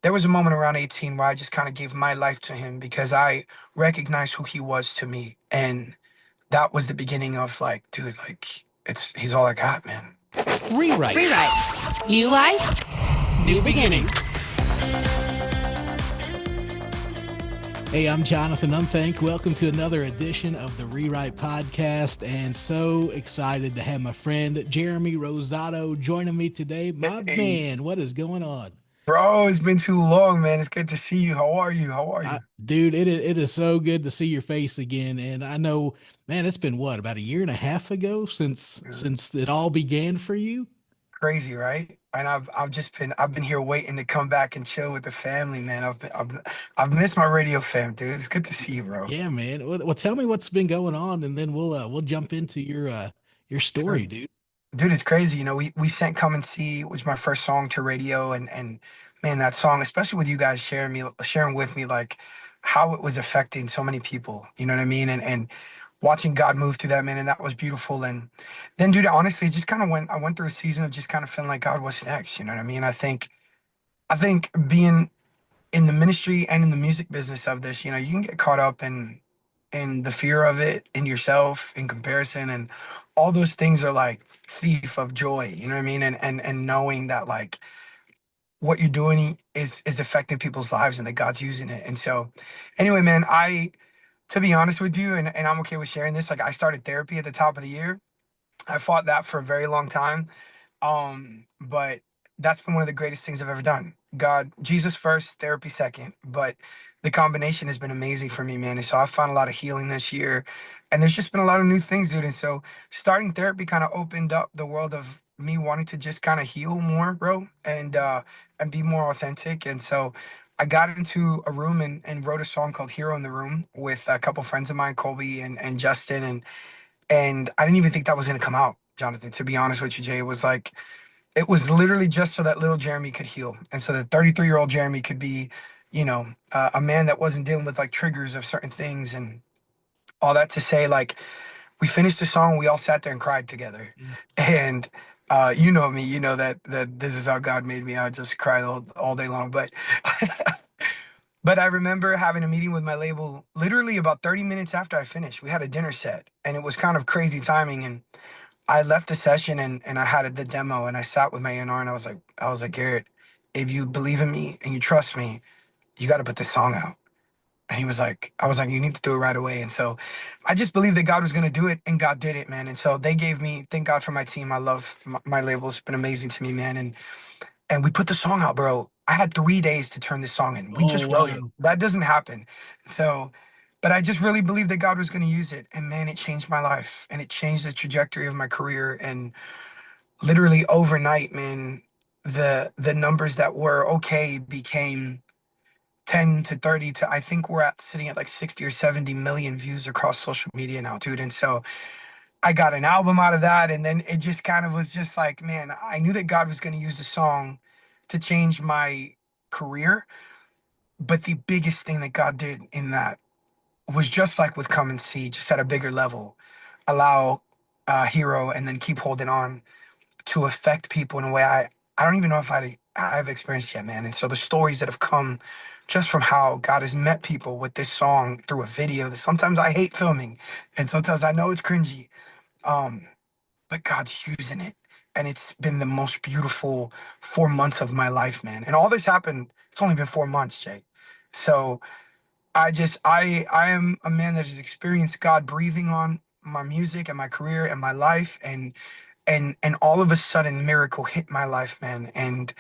there was a moment around 18 where I just kind of gave my life to him because I recognized who he was to me. And that was the beginning of like, dude, like he's all I got, man. Rewrite. Rewrite. New life, new beginnings. Hey, I'm Jonathan Unthank. Welcome to another edition of the Rewrite Podcast, and so excited to have my friend Jeremy Rosado joining me today. My Hey, man, what is going on? bro, it's been too long, man. It's good to see you. How are you? How are you? Dude, it is so good to see your face again. And I know, man, it's been what, about a year and a half ago since Dude, since it all began for you? crazy, right? And I've been here waiting to come back and chill with the family, man. I've missed my radio fam, dude. It's good to see you, bro. Yeah, man. Well, tell me what's been going on, and then we'll jump into your story, Dude, dude. dude, it's crazy. We sent "Come and See," which was my first song to radio, and man, that song, especially with you guys sharing with me like how it was affecting so many people. You know what I mean? And watching God move through that, man, and that was beautiful. And then, dude, honestly, just kind of I went through a season of just kind of feeling like, God, what's next? You know what I mean? I think being in the ministry and in the music business of this, you can get caught up in the fear of it, in yourself, in comparison, and all those things are like thief of joy. You know what I mean? And knowing that like what you're doing is affecting people's lives and that God's using it. And so, anyway, man, I to be honest with you, and I'm okay with sharing this. Like I started therapy at the top of the year. I fought that for a very long time. But that's been one of the greatest things I've ever done. God, Jesus first, therapy second. But the combination has been amazing for me, man. And so I found a lot of healing this year. And there's just been a lot of new things, dude. And so starting therapy kind of opened up the world of me wanting to just kind of heal more, bro, and be more authentic. And so I got into a room and wrote a song called Hero in the Room with a couple friends of mine, Colby and Justin. And I didn't even think that was gonna come out, Jonathan, to be honest with you, Jay. It was literally just so that little Jeremy could heal, and so that 33-year-old Jeremy could be, a man that wasn't dealing with like triggers of certain things and all that to say, like, we finished the song, we all sat there and cried together, and you know me, you know that this is how God made me. I just cry all day long, but. But I remember having a meeting with my label literally about 30 minutes after I finished. We had a dinner set and it was kind of crazy timing. And I left the session and I had the demo and I sat with my A&R and I was like, Garrett, if you believe in me and you trust me, you got to put this song out. And I was like, you need to do it right away. And so I just believed that God was going to do it and God did it, man. And so they gave me, thank God for my team. I love my label. It's been amazing to me, man. And we put the song out, bro. I had 3 days to turn this song in. We Oh just wrote it. wow. That doesn't happen. So, but I just really believed that God was going to use it. And man, it changed my life and it changed the trajectory of my career. And literally overnight, man, the numbers that were okay became 10 to 30 to I think we're at sitting at like 60 or 70 million views across social media now, dude. And so I got an album out of that. And then it just kind of was just like, man, I knew that God was going to use the song to change my career. But the biggest thing that God did in that was just like with Come and See, just at a bigger level, allow Hero and then Keep Holding On to affect people in a way I don't even know if I've experienced yet, man. And so the stories that have come just from how God has met people with this song through a video that sometimes I hate filming and sometimes I know it's cringy. Um, but God's using it. And it's been the most beautiful 4 months of my life, man. And all this happened, it's only been 4 months, Jay. So I am a man that has experienced God breathing on my music and my career and my life. And all of a sudden miracle hit my life, man. And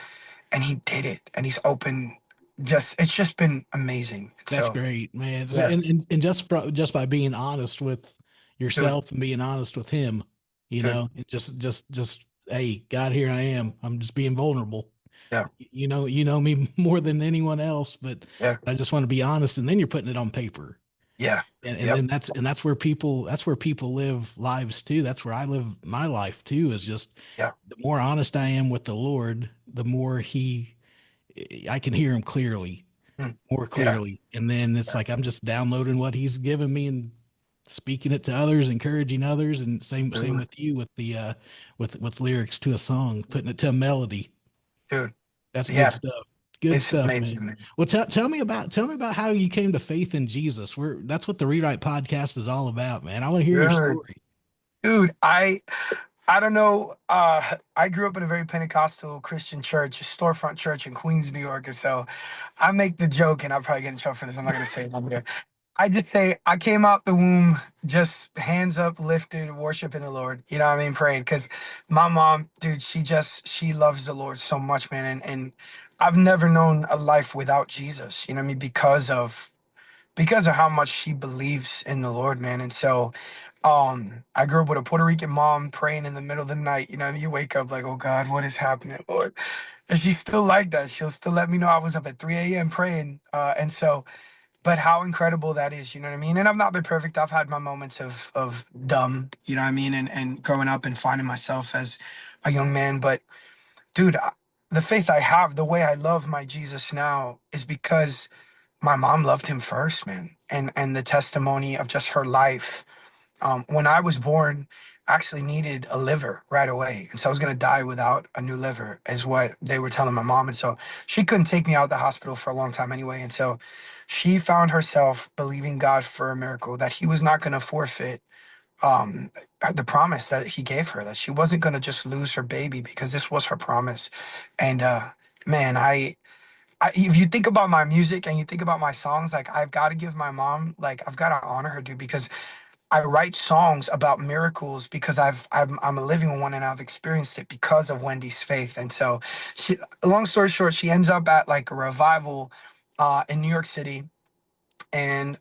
he did it. And he's opened it's just been amazing. That's So great, man. yeah, And just by being honest with dude, yourself and being honest with him, dude, and just hey, God, here I am. I'm just being vulnerable. yeah, You know me more than anyone else, but yeah, I just want to be honest, and then you're putting it on paper. yeah, And yep, then that's where people live lives too. That's where I live my life too, is just yeah, the more honest I am with the Lord, the more I can hear him clearly, mm, more yeah, clearly. And then it's yeah, like I'm just downloading what he's given me and speaking it to others, encouraging others, and same dude, with you with the with lyrics to a song, putting it to a melody. dude, That's good yeah. stuff. Good It's stuff, man. amazing, man. Well, tell me about how you came to faith in Jesus. That's what the Rewrite podcast is all about, man. I want to hear your Good. story. Dude, I don't know. I grew up in a very Pentecostal Christian church, a storefront church in Queens, New York. And so I make the joke, and I'll probably get in trouble for this. I'm not going to say it on here. I just say I came out the womb just hands up, lifted, worshiping the Lord. You know what I mean? Praying. Because my mom, dude, she loves the Lord so much, man. And I've never known a life without Jesus, you know what I mean? Because of how much she believes in the Lord, man. And so I grew up with a Puerto Rican mom praying in the middle of the night. You know, and you wake up like, oh God, what is happening, Lord? And she's still like that. She'll still let me know I was up at 3 a.m. praying. And so, but how incredible that is, you know what I mean? And I've not been perfect. I've had my moments of dumb, you know what I mean? And growing up and finding myself as a young man. But dude, the faith I have, the way I love my Jesus now is because my mom loved him first, man. And the testimony of just her life. When I was born, I actually needed a liver right away. And so I was gonna die without a new liver, is what they were telling my mom. And so she couldn't take me out of the hospital for a long time anyway. And so she found herself believing God for a miracle, that he was not gonna forfeit um the promise that he gave her, that she wasn't gonna just lose her baby, because this was her promise. And man, if you think about my music and you think about my songs, like I've got to give my mom, like I've got to honor her, dude, because I write songs about miracles because I'm a living one, and I've experienced it because of Wendy's faith. And so, she, long story short, she ends up at like a revival in New York City, and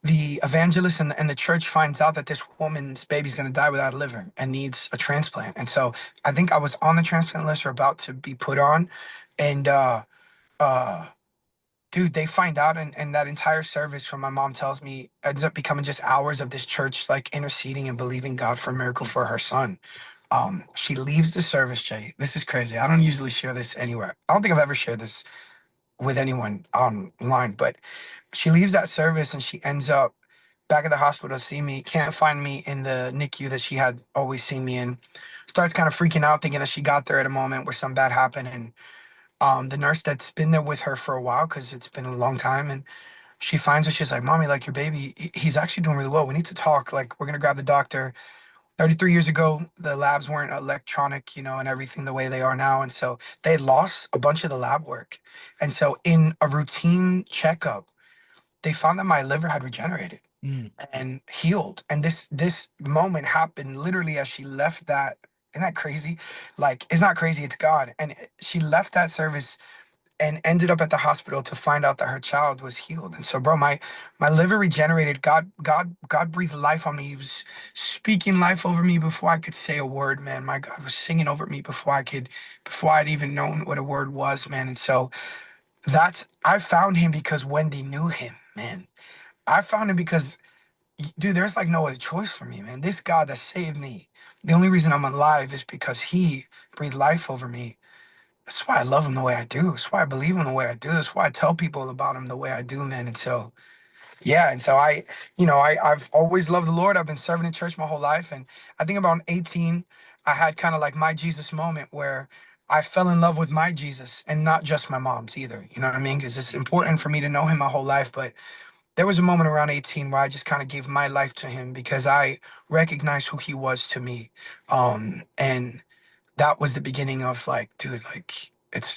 the evangelist and the church finds out that this woman's baby's going to die without a liver and needs a transplant. And so, I think I was on the transplant list or about to be put on, and uh dude, they find out, and that entire service, from my mom tells me, ends up becoming just hours of this church like interceding and believing God for a miracle for her son. She leaves the service, Jay. This is crazy. I don't usually share this anywhere. I don't think I've ever shared this with anyone online, but she leaves that service and she ends up back at the hospital to see me. Can't find me in the NICU that she had always seen me in. Starts kind of freaking out, thinking that she got there at a moment where something bad happened. And the nurse that's been there with her for a while, because it's been a long time, and she finds her. She's like, "Mommy, like your baby, he's actually doing really well. We need to talk. Like, we're gonna grab the doctor." 33 years ago, the labs weren't electronic, and everything the way they are now, and so they had lost a bunch of the lab work. And so, in a routine checkup, they found that my liver had regenerated Mm, and healed. And this moment happened literally as she left that. Isn't that crazy? Like, it's not crazy. It's God. And she left that service and ended up at the hospital to find out that her child was healed. And so, bro, my liver regenerated. God breathed life on me. He was speaking life over me before I could say a word, man. My God was singing over me before I'd even known what a word was, man. And so I found him because Wendy knew him, man. I found him because, dude, there's like no other choice for me, man. This God that saved me, the only reason I'm alive is because he breathed life over me. That's why I love him the way I do. That's why I believe him the way I do. That's why I tell people about him the way I do, man. And so, yeah. And so I've always loved the Lord. I've been serving in church my whole life. And I think about 18, I had kind of like my Jesus moment where I fell in love with my Jesus and not just my mom's either. You know what I mean? Because it's important for me to know him my whole life. But there was a moment around 18 where I just kind of gave my life to him because I recognized who he was to me. And that was the beginning of like, dude, like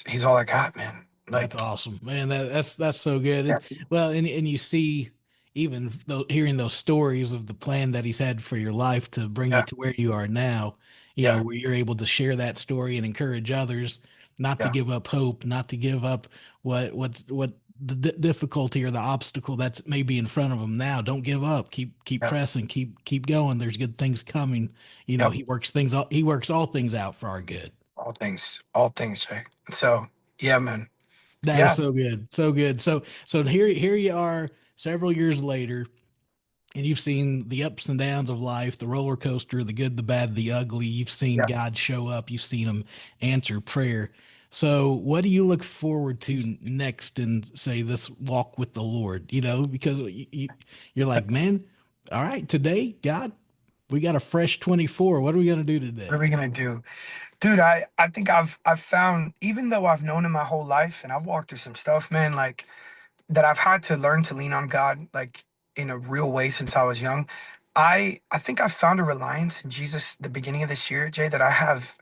he's all I got, man. that's Like, awesome, man. That's so good. yeah, Well, and you see, even though hearing those stories of the plan that he's had for your life to bring you yeah, to where you are now, yeah, where you're able to share that story and encourage others not to yeah, give up hope, not to give up what the difficulty or the obstacle that's maybe in front of them now. Don't give up. Keep yeah. pressing. Keep going. There's good things coming. Yep. He works all things out for our good. All things, Jay. So, yeah, man. That is Yeah, so good. So good. So here you are several years later, and you've seen the ups and downs of life, the roller coaster, the good, the bad, the ugly. You've seen yeah. God show up, you've seen him answer prayer. So what do you look forward to next in, say, this walk with the Lord? Because you're like, man, all right, today, God, We got a fresh 24. What are we going to do What are today? we gonna do? Dude, I think I've found, even though I've known him my whole life and I've walked through some stuff, man, like that I've had to learn to lean on God like in a real way since I was young. I think I found a reliance in Jesus the beginning of this year, Jay, that I have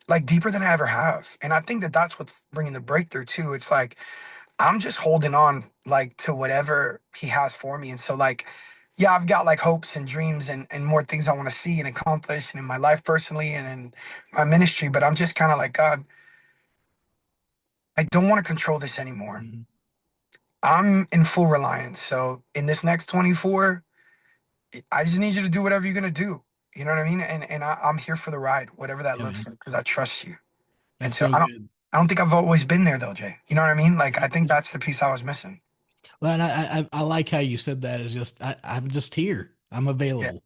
like deeper than I ever have. And I think that that's what's bringing the breakthrough too. It's like I'm just holding on like to whatever he has for me. And so like, yeah, I've got like hopes and dreams and more things I want to see and accomplish and in my life personally and in my ministry, but I'm just kind of like, God, I don't want to control this anymore. Mhm. I'm in full reliance. So in this next 24, I just need you to do whatever you're gonna do. You know what I mean? I'm here for the ride, whatever that Yeah, looks man. like, because I trust you. And That's so so good. I don't think I've always been there though, Jay. You know what I mean? Like I think Mhm. that's the piece I was missing. Well, and I like how you said that is just, I'm just here. I'm Yeah. available,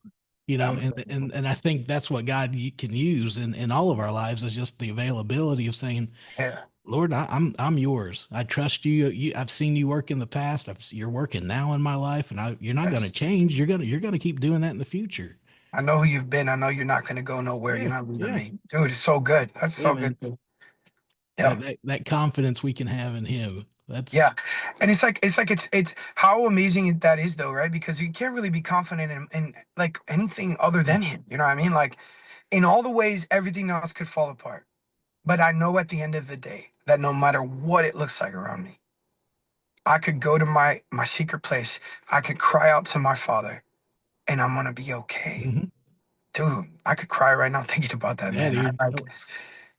I'm and I think that's what God can use in all of our lives is just the availability of saying, yeah. Lord, I'm yours. I trust you. I've seen you work in the past. You're working now in my life, and you're not going to Yes. change. You're gonna keep doing that in the future. I know who you've been. I know you're not gonna go nowhere. You're Yeah, not leaving yeah, me. Dude, it's so good. That's yeah, so man. good. Dude. That Yeah. that that confidence we can have in Him. That's Yeah. And it's how amazing that is though, right? Because you can't really be confident in like anything other yeah. than him. You know what I mean? Like in all the ways everything else could fall apart. But I know at the end of the day that no matter what it looks like around me, I could go to my secret place. I could cry out to my father and I'm gonna be okay. Hmm. Dude, I could cry right now thinking about that, Yeah, man. dude. Like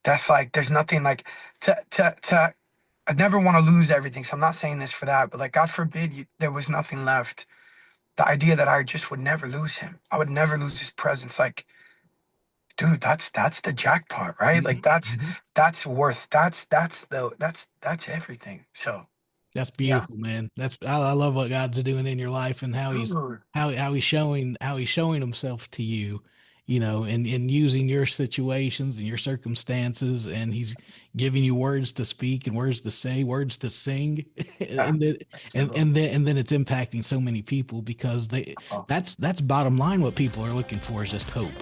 that's like there's nothing like to I never want to lose everything. So I'm not saying this for that, but like God forbid there was nothing left. The idea that I just would never lose him. I would never lose his presence. Like, dude, that's the jackpot, right? Hmm. Like that's Hmm. that's worth that's everything. So That's yeah. beautiful, man. I love what God's doing in your life and how he's Dude. how he's showing himself to you, and using your situations and your circumstances, and he's giving you words to speak and words to say, words to sing, Yeah. and then Thank you, and Lord. and then and then it's impacting so many people because Oh, that's bottom line. What people are looking for is just hope.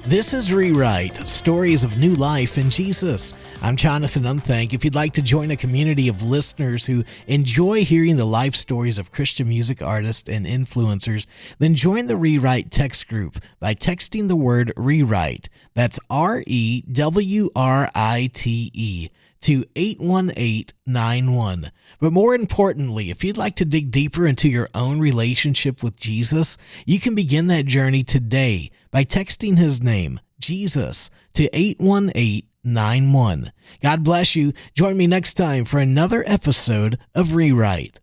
This is Rewrite, Stories of New Life in Jesus. I'm Jonathan Unthank. If you'd like to join a community of listeners who enjoy hearing the life stories of Christian music artists and influencers, then join the Rewrite text group by texting the word Rewrite. That's REWRITE to 81891. But more importantly, if you'd like to dig deeper into your own relationship with Jesus, you can begin that journey today by texting his name, Jesus, to 81891. God bless you. Join me next time for another episode of Rewrite.